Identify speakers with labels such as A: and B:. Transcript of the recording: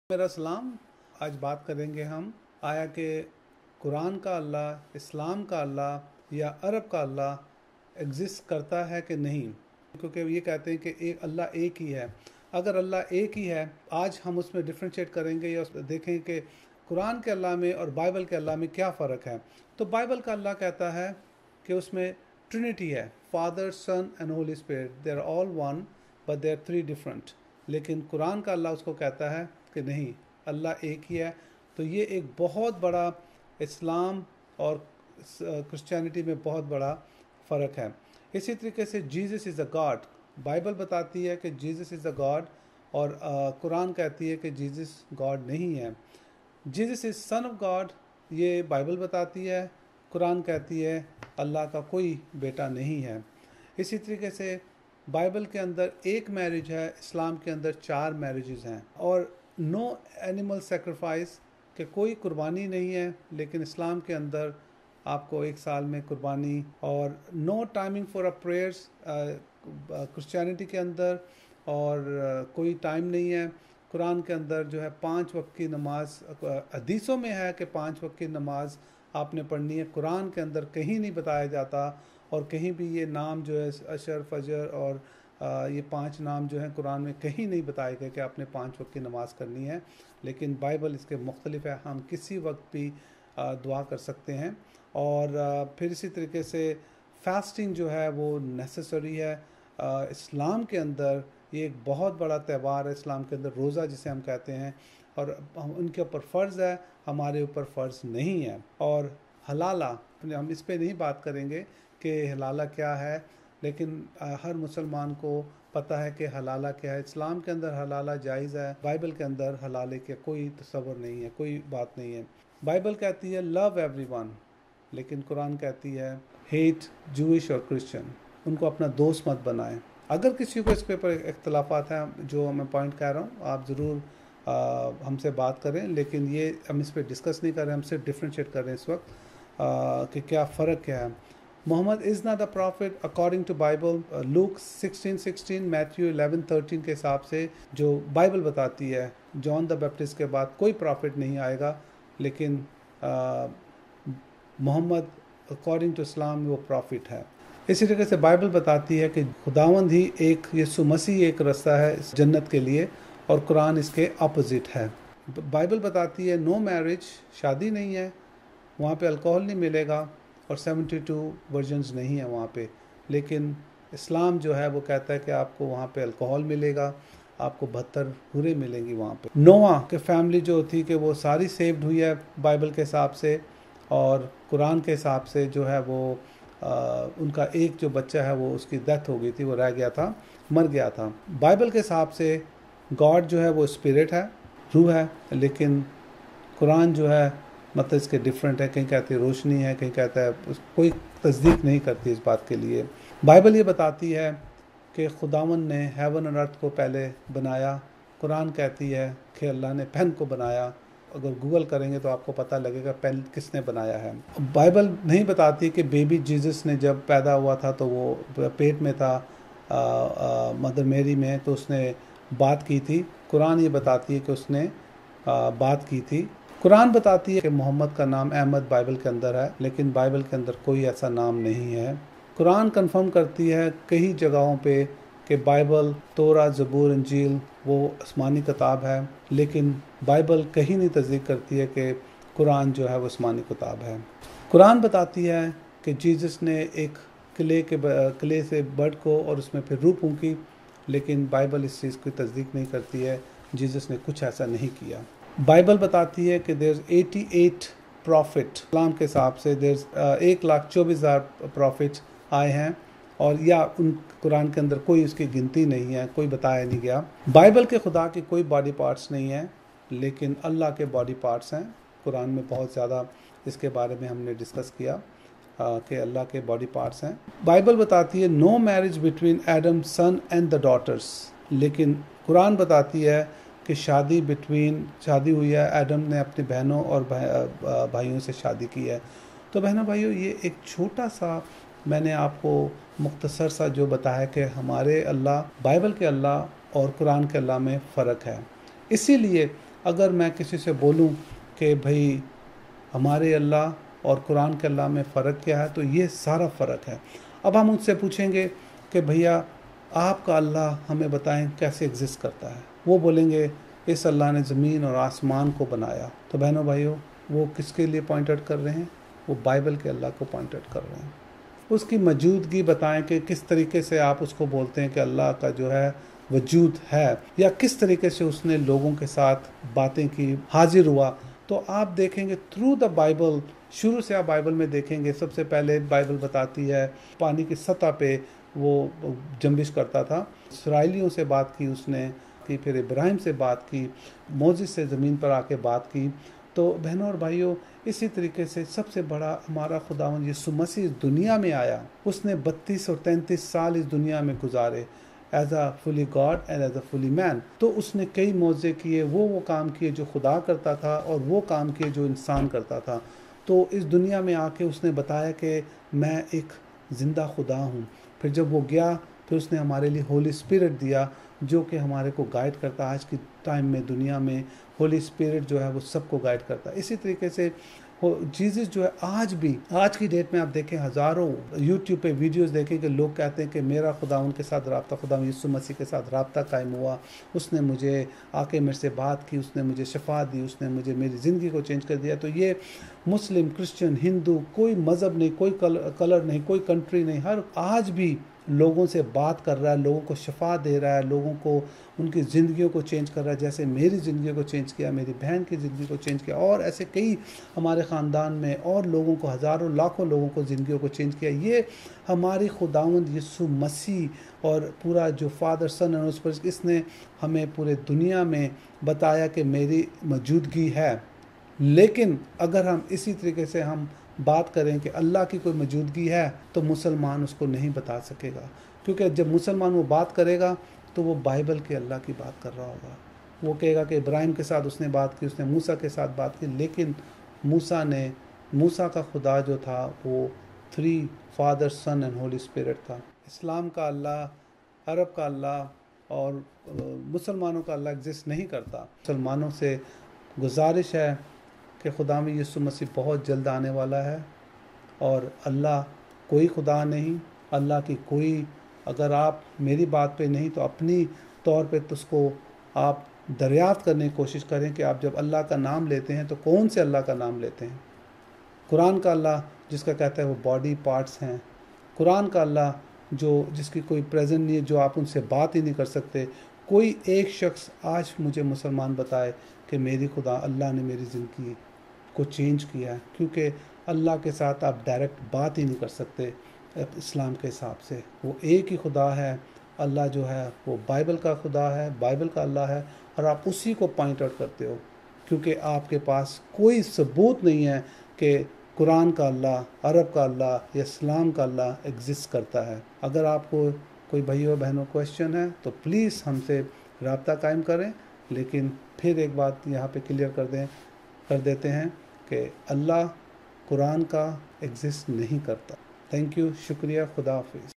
A: मेरा सलाम। आज बात करेंगे हम आया कि कुरान का अल्लाह, इस्लाम का अल्लाह या अरब का अल्लाह एग्जिस्ट करता है कि नहीं, क्योंकि ये कहते हैं कि एक अल्लाह एक ही है। अगर अल्लाह एक ही है, आज हम उसमें डिफ्रेंशिएट करेंगे या देखें कि कुरान के अल्लाह में और बाइबल के अल्लाह में क्या फ़र्क है। तो बाइबल का अल्लाह कहता है कि उसमें ट्रिनिटी है, Father, sun and Holi Spirit, they are all one but they are three different. लेकिन कुरान का अल्लाह उसको कहता है कि नहीं, अल्लाह एक ही है। तो ये एक बहुत बड़ा इस्लाम और क्रिश्चियनिटी में बहुत बड़ा फ़र्क है। इसी तरीके से Jesus is a God, Bible बताती है कि जीसस इज़ अ गॉड, और कुरान कहती है कि जीसस गॉड नहीं है। Jesus is son of God, ये बाइबल बताती है। कुरान कहती है अल्लाह का कोई बेटा नहीं है। इसी तरीके से बाइबल के अंदर एक मैरिज है, इस्लाम के अंदर 4 मैरिजेस हैं। और नो एनिमल सेक्रीफाइस, कि कोई कुर्बानी नहीं है, लेकिन इस्लाम के अंदर आपको 1 साल में कुर्बानी, और no timing for a prayers Christianity के अंदर, और कोई टाइम नहीं है। कुरान के अंदर जो है 5 वक्त की नमाज, हदीसों में है कि 5 वक्त की नमाज आपने पढ़नी है। कुरान के अंदर कहीं नहीं बताया जाता, और कहीं भी ये नाम जो है अशर, फजर और ये 5 नाम जो हैं कुरान में कहीं नहीं बताए गए कि आपने 5 वक्त की नमाज़ करनी है। लेकिन बाइबल इसके मुख्तलिफ है, हम किसी वक्त भी दुआ कर सकते हैं। और फिर इसी तरीके से फास्टिंग जो है वो नेसेसरी है। इस्लाम के अंदर ये एक बहुत बड़ा त्यौहार है, इस्लाम के अंदर रोज़ा जिसे हम कहते हैं, और उनके ऊपर फ़र्ज़ है, हमारे ऊपर फ़र्ज़ नहीं है। और हलाला, हम इस पर नहीं बात करेंगे कि हलाला क्या है, लेकिन हर मुसलमान को पता है कि हलाला क्या है। इस्लाम के अंदर हलाला जायज़ है, बाइबल के अंदर हलाले के कोई तस्वर नहीं है, कोई बात नहीं है। बाइबल कहती है लव एवरीवन, लेकिन कुरान कहती है हेट जूइश और क्रिश्चियन, उनको अपना दोस्त मत बनाएं। अगर किसी को इसके ऊपर इख्तलाफात हैं, जो मैं पॉइंट कह रहा हूँ, आप ज़रूर हमसे बात करें, लेकिन ये हम इस पर डिस्कस नहीं कर रहे, हम सिर्फ डिफ्रेंशिएट कर रहे हैं इस वक्त कि क्या फ़र्क क्या है। Muhammad is not the prophet according to Bible. Luke 16:16, Matthew 11:13 के हिसाब से जो बाइबल बताती है, जॉन द बैप्टिस्ट के बाद कोई प्रॉफिट नहीं आएगा, लेकिन मोहम्मद अकॉर्डिंग टू इस्लाम वो प्रॉफिट है। इसी तरीके से बाइबल बताती है कि खुदावंद ही एक, यीशु मसीह एक रास्ता है इस जन्नत के लिए, और कुरान इसके अपोजिट है। बाइबल बताती है नो मैरिज, शादी नहीं है, वहाँ पे अल्कोहल नहीं मिलेगा, और 72 वर्जन्स नहीं है वहाँ पे। लेकिन इस्लाम जो है वो कहता है कि आपको वहाँ पे अल्कोहल मिलेगा, आपको 72 हुरें मिलेंगी वहाँ पे। नोआ के फैमिली जो थी कि वो सारी सेव्ड हुई है बाइबल के हिसाब से, और कुरान के हिसाब से जो है वो उनका एक जो बच्चा है वो उसकी डेथ हो गई थी, वो रह गया था, मर गया था। बाइबल के हिसाब से गॉड जो है वो स्पिरिट है, रूह है, लेकिन कुरान जो है मतलब इसके डिफरेंट है, कहीं कहते हैं रोशनी है, कहीं कहता है, कोई तस्दीक नहीं करती इस बात के लिए। बाइबल ये बताती है कि खुदावन ने हेवन और अर्थ को पहले बनाया। कुरान कहती है कि अल्लाह ने पेन को बनाया। अगर गूगल करेंगे तो आपको पता लगेगा पेन किसने बनाया है। बाइबल नहीं बताती कि बेबी जीसस ने जब पैदा हुआ था तो वो पेट में था मदर मेरी में, तो उसने बात की थी। कुरान ये बताती है कि उसने बात की थी। कुरान बताती है कि मोहम्मद का नाम अहमद बाइबल के अंदर है, लेकिन बाइबल के अंदर कोई ऐसा नाम नहीं है। कुरान कंफर्म करती है कई जगहों पे कि बाइबल, तोरा, ज़बूर, इंजील वो आसमानी किताब है, लेकिन बाइबल कहीं नहीं तस्दीक करती है कि कुरान जो है वो आसमानी किताब है। कुरान बताती है कि जीसस ने एक किले से बर्ड को और उसमें फिर रूह फूंकी, लेकिन बाइबल इस चीज़ की तस्दीक नहीं करती है, जीसस ने कुछ ऐसा नहीं किया। बाइबल बताती है कि देयर 88 प्रॉफिट, इस्लाम के हिसाब से देयर 1,24,000 प्रॉफिट आए हैं, और या उन कुरान के अंदर कोई उसकी गिनती नहीं है, कोई बताया नहीं गया। बाइबल के खुदा के कोई बॉडी पार्ट्स नहीं है, लेकिन अल्लाह के बॉडी पार्ट्स हैं। कुरान में बहुत ज़्यादा इसके बारे में हमने डिस्कस किया कि अल्लाह के बॉडी पार्ट्स हैं। बाइबल बताती है no marriage between Adam son and the daughters, लेकिन कुरान बताती है कि शादी हुई है, एडम ने अपनी बहनों और भाइयों से शादी की है। तो बहनों भाइयों, ये एक छोटा सा मैंने आपको मुख्तसर सा जो बताया कि हमारे अल्लाह, बाइबल के अल्लाह और कुरान के अल्लाह में फ़र्क है। इसीलिए अगर मैं किसी से बोलूं कि भाई हमारे अल्लाह और कुरान के अल्लाह में फ़र्क क्या है, तो ये सारा फ़र्क है। अब हम उनसे पूछेंगे कि भैया आपका अल्लाह हमें बताएं कैसे एग्जिस्ट करता है। वो बोलेंगे इस अल्लाह ने ज़मीन और आसमान को बनाया। तो बहनों भाइयों, वो किसके लिए पॉइंट आउट कर रहे हैं? वो बाइबल के अल्लाह को पॉइंट आउट कर रहे हैं। उसकी मौजूदगी बताएं कि किस तरीके से आप उसको बोलते हैं कि अल्लाह का जो है वजूद है, या किस तरीके से उसने लोगों के साथ बातें की, हाजिर हुआ। तो आप देखेंगे थ्रू द बाइबल, शुरू से आप बाइबल में देखेंगे, सबसे पहले बाइबल बताती है पानी की सतह पे वो जंबिश करता था। इसराइलियों से बात की उसने की, फिर इब्राहिम से बात की, मोजिस से ज़मीन पर आके बात की। तो बहनों और भाइयों, इसी तरीके से सबसे बड़ा हमारा खुदावंद यीशु मसीह इस दुनिया में आया। उसने 32 और 33 साल इस दुनिया में गुजारे as a fully God and as a fully man. तो उसने कई मौजे किए, वो काम किए जो खुदा करता था, और वो काम किए जो इंसान करता था। तो इस दुनिया में आके उसने बताया कि मैं एक ज़िंदा खुदा हूँ। फिर जब वो गया, फिर उसने हमारे लिए होली स्पिरिट दिया, जो कि हमारे को गाइड करता है। आज की टाइम में दुनिया में होली स्पिरिट जो है वो सबको गाइड करता है। इसी तरीके से जीसस जो है आज भी, आज की डेट में आप देखें, हज़ारों यूट्यूब पे वीडियोस देखें कि लोग कहते हैं कि मेरा खुदा उनके साथ रब्ता, खुदा यीशु मसीह के साथ रब्ता कायम हुआ, उसने मुझे आके मेरे से बात की, उसने मुझे शफा दी, उसने मुझे मेरी ज़िंदगी को चेंज कर दिया। तो ये मुस्लिम, क्रिश्चियन, हिंदू, कोई मज़हब नहीं, कोई कलर नहीं, कोई कंट्री नहीं, हर आज भी लोगों से बात कर रहा है, लोगों को शफा दे रहा है, लोगों को उनकी ज़िंदगियों को चेंज कर रहा है। जैसे मेरी ज़िंदगी को चेंज किया, मेरी बहन की ज़िंदगी को चेंज किया, और ऐसे कई हमारे ख़ानदान में और लोगों को, हज़ारों लाखों लोगों को ज़िंदगियों को चेंज किया। ये हमारी खुदावंद यीशु मसीह और पूरा जो फादर, सन और उस पर इसने हमें पूरे दुनिया में बताया कि मेरी मौजूदगी है। लेकिन अगर हम इसी तरीके से हम बात करें कि अल्लाह की कोई मौजूदगी है, तो मुसलमान उसको नहीं बता सकेगा, क्योंकि जब मुसलमान वो बात करेगा तो वो बाइबल के अल्लाह की बात कर रहा होगा। वो कहेगा कि इब्राहिम के साथ उसने बात की, उसने मूसा के साथ बात की, लेकिन मूसा का खुदा जो था वो 3 father, sun and Holi spirit था। इस्लाम का अल्लाह, अरब का अल्लाह और मुसलमानों का अल्लाह एग्जिस्ट नहीं करता। मुसलमानों से गुजारिश है कि खुदा में यीशु मसीह बहुत जल्द आने वाला है, और अल्लाह कोई खुदा नहीं, अल्लाह की कोई, अगर आप मेरी बात पे नहीं तो अपनी तौर पे तो उसको आप दरियाफ्त करने की कोशिश करें कि आप जब अल्लाह का नाम लेते हैं तो कौन से अल्लाह का नाम लेते हैं। कुरान का अल्लाह जिसका कहता है वो बॉडी पार्ट्स हैं, कुरान का अल्लाह जो जिसकी कोई प्रेजेंट नहीं है, जो आप उनसे बात ही नहीं कर सकते। कोई एक शख्स आज मुझे मुसलमान बताए कि मेरी खुदा अल्लाह ने मेरी ज़िंदगी को चेंज किया है, क्योंकि अल्लाह के साथ आप डायरेक्ट बात ही नहीं कर सकते। इस्लाम के हिसाब से वो एक ही खुदा है। अल्लाह जो है वो बाइबल का खुदा है, बाइबल का अल्लाह है, और आप उसी को पॉइंट आउट करते हो, क्योंकि आपके पास कोई सबूत नहीं है कि कुरान का अल्लाह, अरब का अल्लाह या इस्लाम का अल्लाह एग्जिस्ट करता है। अगर आपको कोई भाइयों बहनों क्वेश्चन है तो प्लीज़ हमसे रब्ता कायम करें। लेकिन फिर एक बात यहाँ पे क्लियर कर देते हैं कि अल्लाह कुरान का एग्जिस्ट नहीं करता। थैंक यू, शुक्रिया, खुदा हाफिज़।